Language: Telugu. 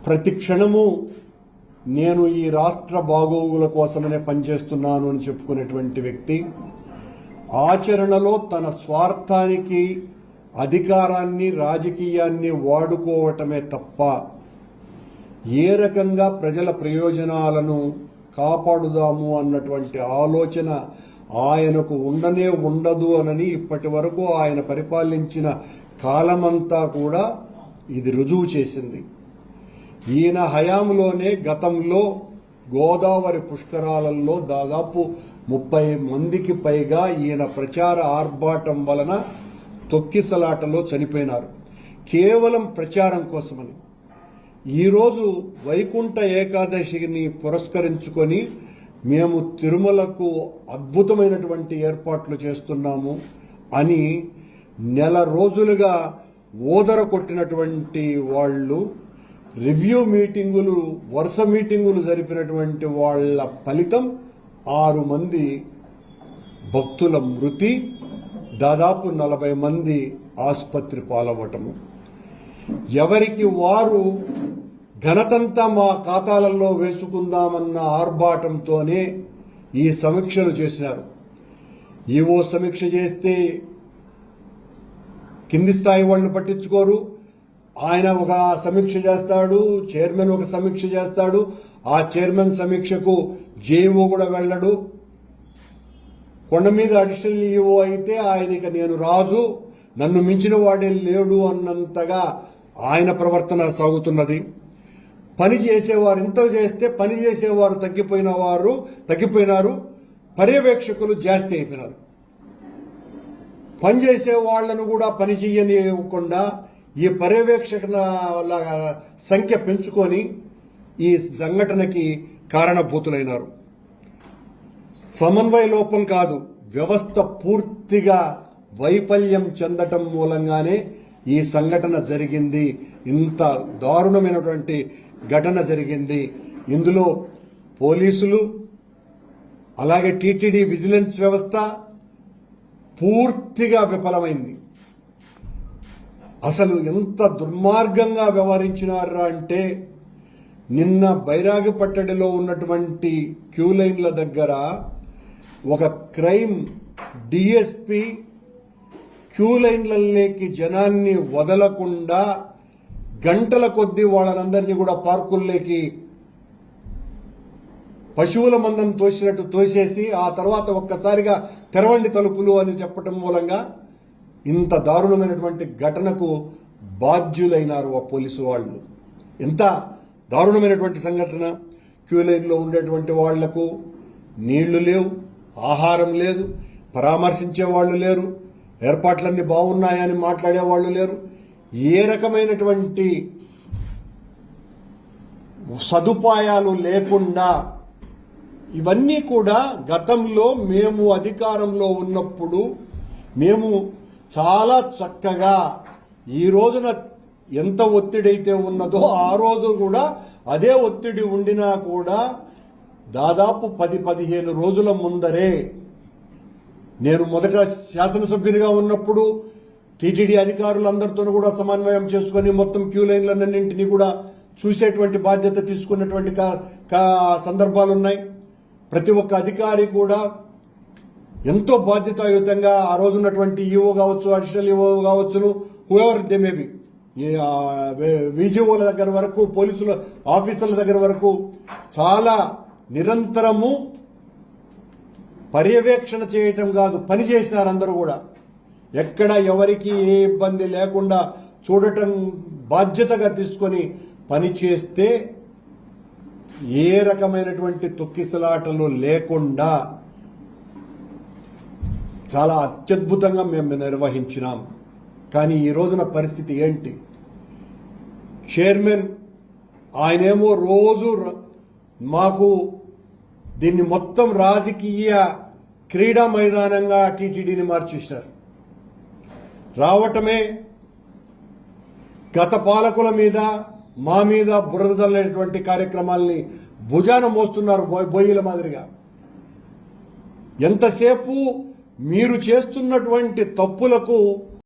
ప్రతి క్షణము నేను ఈ రాష్ట్ర బాగోగుల కోసమనే పనిచేస్తున్నాను అని చెప్పుకునేటువంటి వ్యక్తి ఆచరణలో తన స్వార్థానికి అధికారాన్ని రాజకీయాన్ని వాడుకోవటమే తప్ప ఏ రకంగా ప్రజల ప్రయోజనాలను కాపాడుదాము అన్నటువంటి ఆలోచన ఆయనకు ఉండనే ఉండదు అనని ఇప్పటి వరకు ఆయన పరిపాలించిన కాలమంతా కూడా ఇది రుజువు చేసింది. ఈయన హయాంలోనే గతంలో గోదావరి పుష్కరాలలో దాదాపు 30 మందికి పైగా ఈయన ప్రచార ఆర్భాటం వలన తొక్కిసలాటలో చనిపోయినారు, కేవలం ప్రచారం కోసమని. ఈరోజు వైకుంఠ ఏకాదశిని పురస్కరించుకొని మేము తిరుమలకు అద్భుతమైనటువంటి ఏర్పాట్లు చేస్తున్నాము అని నెల రోజులుగా ఓదర కొట్టినటువంటి వాళ్ళు రివ్యూ మీటింగులు వరుస మీటింగులు జరిపినటువంటి వాళ్ళ ఫలితం 6 మంది భక్తుల మృతి, దాదాపు 40 మంది ఆసుపత్రి పాలవటము. ఎవరికి వారు ఘనతంతా మా ఖాతాలలో వేసుకుందామన్న ఆర్భాటంతోనే ఈ సమీక్షలు చేసినారు. ఈవో సమీక్ష చేస్తే కింది స్థాయి వాళ్ళు పట్టించుకోరు, ఆయన ఒక సమీక్ష చేస్తాడు, చైర్మన్ ఒక సమీక్ష చేస్తాడు, ఆ చైర్మన్ సమీక్షకు జేఈఓ కూడా వెళ్ళడు. కొండ మీద అడిషనల్ ఈఓ అయితే ఆయనకి నేను రాజు, నన్ను మించిన వాడే లేడు అన్నంతగా ఆయన ప్రవర్తన సాగుతున్నది. పని చేసేవారు ఇంత చేస్తే పని చేసేవారు తగ్గిపోయినారు, పర్యవేక్షకులు జాస్తి అయిపోయినారు. పనిచేసే వాళ్లను కూడా పని చేయనివ్వకుండా ఈ పర్యవేక్షకుల సంఖ్య పెంచుకొని ఈ సంఘటనకి కారణభూతులైనారు. సమన్వయ లోపం కాదు, వ్యవస్థ పూర్తిగా వైఫల్యం చెందటం మూలంగానే ఈ సంఘటన జరిగింది. ఇంత దారుణమైనటువంటి ఘటన జరిగింది. ఇందులో పోలీసులు అలాగే టీటీడీ విజిలెన్స్ వ్యవస్థ పూర్తిగా విఫలమైంది. అసలు ఎంత దుర్మార్గంగా వ్యవహరించినారా అంటే, నిన్న బైరాగిపట్టడిలో ఉన్నటువంటి క్యూ లైన్ల దగ్గర ఒక క్రైమ్ డిఎస్పీ క్యూ లైన్లలోకి జనాన్ని వదలకుండా గంటల కొద్దీ వాళ్ళనందరినీ కూడా పార్కుల్లోకి పశువుల మందం తోసినట్టు తోసేసి ఆ తర్వాత ఒక్కసారిగా తెరవండి తలుపులు అని చెప్పటం మూలంగా ఇంత దారుణమైనటువంటి ఘటనకు బాధ్యులైనారు ఆ పోలీసు వాళ్ళు. ఎంత దారుణమైనటువంటి సంఘటన! క్యూ లైన్లో ఉండేటువంటి వాళ్లకు నీళ్లు లేవు, ఆహారం లేదు, పరామర్శించే వాళ్ళు లేరు, ఏర్పాట్లన్నీ బాగున్నాయని మాట్లాడే వాళ్ళు లేరు. ఏ రకమైనటువంటి సదుపాయాలు లేకుండా ఇవన్నీ కూడా గతంలో మేము అధికారంలో ఉన్నప్పుడు మేము చాలా చక్కగా, ఈ రోజున ఎంత ఒత్తిడైతే ఉన్నదో ఆ రోజు కూడా అదే ఒత్తిడి ఉండినా కూడా దాదాపు 10-15 రోజుల ముందరే, నేను మొదట శాసనసభ్యునిగా ఉన్నప్పుడు టీటీడీ అధికారులందరితో కూడా సమన్వయం చేసుకుని మొత్తం క్యూ లైన్లన్నింటినీ కూడా చూసేటువంటి బాధ్యత తీసుకున్నటువంటి సందర్భాలున్నాయి. ప్రతి ఒక్క అధికారి కూడా ఎంతో బాధ్యతాయుతంగా ఆ రోజున్నటువంటి ఈఓ కావచ్చు, అడిషనల్ ఈఓ కావచ్చును, హూఎవర్ దే మే బి, విజిఓల దగ్గర వరకు, పోలీసుల ఆఫీసర్ల దగ్గర వరకు చాలా నిరంతరము పర్యవేక్షణ చేయటం కాదు, పని చేసినారు. అందరూ కూడా ఎక్కడ ఎవరికి ఏ ఇబ్బంది లేకుండా చూడటం బాధ్యతగా తీసుకొని పని చేస్తే ఏ రకమైనటువంటి తొక్కిసలాటలు లేకుండా చాలా అత్యద్భుతంగా మేము నిర్వహించినాం. కానీ ఈ రోజున పరిస్థితి ఏంటి? చైర్మన్ ఆయనేమో రోజు మాకు దీన్ని మొత్తం రాజకీయ క్రీడా మైదానంగా టీటీడీని మార్చేశారు. రావటమే గత పాలకుల మీద మా మీద బురద చల్లేటువంటి కార్యక్రమాల్ని భుజాన మోస్తున్నారు బొయ్యిల మాదిరిగా. ఎంతసేపు మీరు చేస్తున్నటువంటి తప్పులకు